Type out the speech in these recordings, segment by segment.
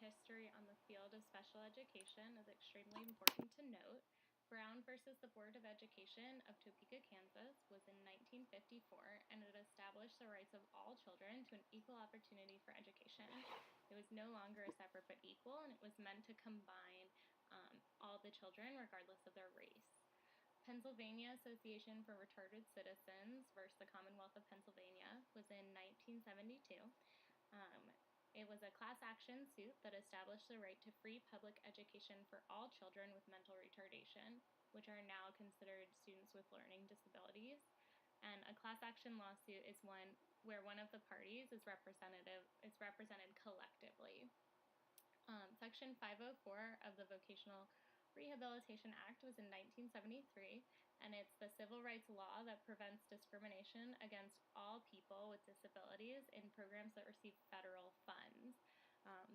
history on the field of special education is extremely important to note. Brown versus the Board of Education of Topeka, Kansas was in 1954, and it established the rights of all children to an equal opportunity for education. It was no longer a separate but equal, and it was meant to combine all the children regardless of their race. Pennsylvania Association for Retarded Citizens versus the Commonwealth of Pennsylvania was in 1972. It was a class action suit that established the right to free public education for all children with mental retardation, which are now considered students with learning disabilities. And a class action lawsuit is one where one of the parties is represented collectively. Section 504 of the Vocational Rehabilitation Act was in 1973, and it's the civil rights law that prevents discrimination against all people with disabilities in programs that receive federal funds.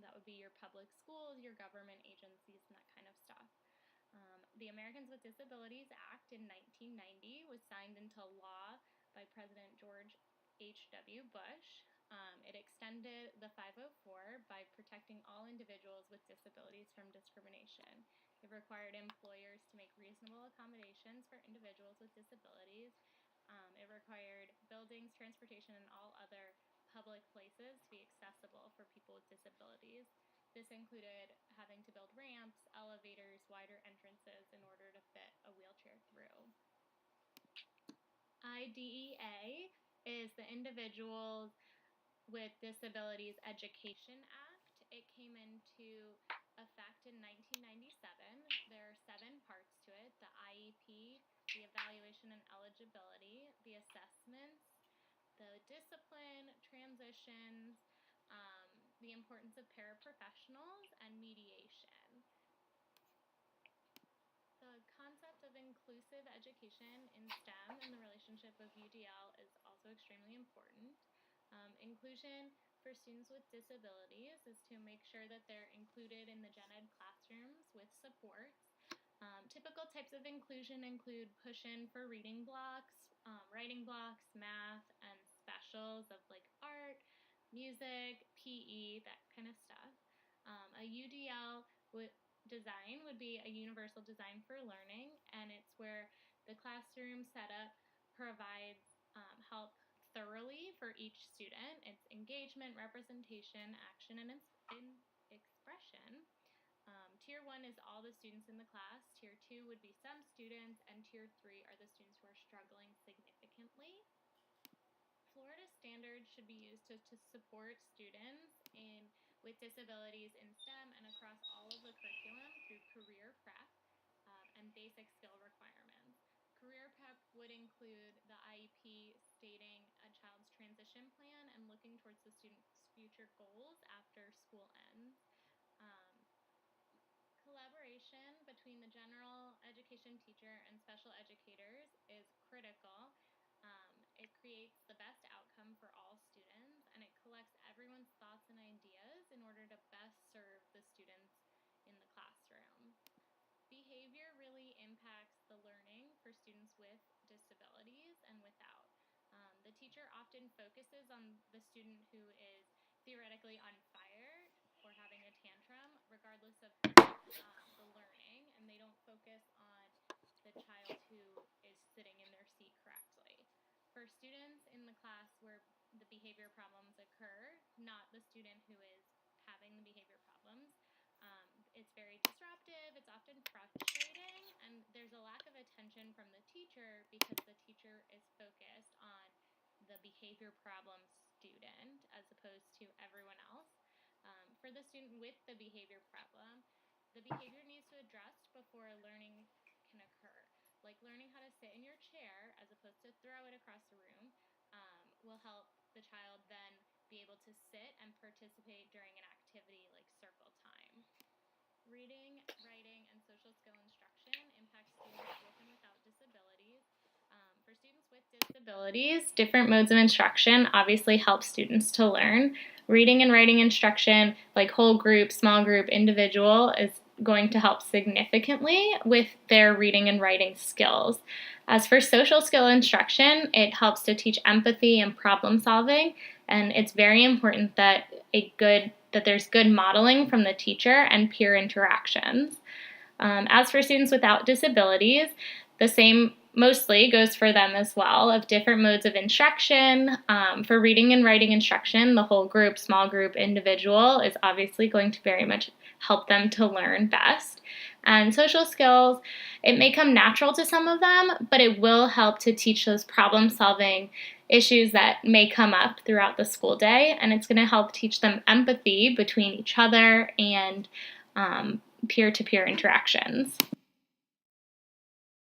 That would be your public schools, your government agencies, and that kind of stuff. The Americans with Disabilities Act in 1990 was signed into law by President George H.W. Bush. It extended the 504 by protecting all individuals with disabilities from discrimination. It required employers to make reasonable accommodations for individuals with disabilities. It required buildings, transportation, and all other public places to be accessible for people with disabilities. This included having to build ramps, elevators, wider entrances in order to fit a wheelchair through. IDEA is the Individuals with Disabilities Education Act. It came into effect in 1997. There are 7 parts to it: the IEP, the evaluation and eligibility, the assessments, the discipline, transitions, the importance of paraprofessionals, and mediation. The concept of inclusive education in STEM and the relationship of UDL is also extremely important. Inclusion for students with disabilities is to make sure that they're included in the gen ed classrooms with supports. Typical types of inclusion include push-in for reading blocks, writing blocks, math, and specials of like art, music, PE, that kind of stuff. A UDL design would be a universal design for learning, and it's where the classroom setup provides help thoroughly for each student. It's engagement, representation, action, and expression. Tier 1 is all the students in the class. Tier 2 would be some students, and Tier 3 are the students who are struggling significantly. Florida standards should be used to support students with disabilities in STEM and across all of the curriculum through career prep and basic skill requirements. Career prep would include the IEP stating a child's transition plan and looking towards the student's future goals after school ends. Collaboration between the general education teacher and special educators is critical. It creates the best outcome for all students, and it collects everyone's thoughts and ideas in order to best serve the students in the classroom. Behavior really impacts the learning for students with disabilities and without. The teacher often focuses on the student who is theoretically on fire or having a tantrum, regardless of the learning, and they don't focus on the child who is sitting in their seat correctly. For students in the class where the behavior problems occur, not the student who is having the behavior problems, it's very disruptive, it's often frustrating, and there's a lack of attention from the teacher because the teacher is focused on the behavior problem student as opposed to everyone else. For the student with the behavior problem, the behavior needs to adjust before learning can occur. Like learning how to sit in your chair as opposed to throw it across the room will help the child then be able to sit and participate during an activity like circle time. Reading, writing, and social skill instruction impacts students with and without disabilities. For students with disabilities, different modes of instruction obviously help students to learn. Reading and writing instruction, like whole group, small group, individual, is going to help significantly with their reading and writing skills. As for social skill instruction, it helps to teach empathy and problem solving, and it's very important that that there's good modeling from the teacher and peer interactions. As for students without disabilities, the same mostly goes for them as well, of different modes of instruction. For reading and writing instruction, the whole group, small group, individual is obviously going to very much help them to learn best. And social skills, it may come natural to some of them, but it will help to teach those problem-solving issues that may come up throughout the school day, and it's going to help teach them empathy between each other and peer-to-peer interactions.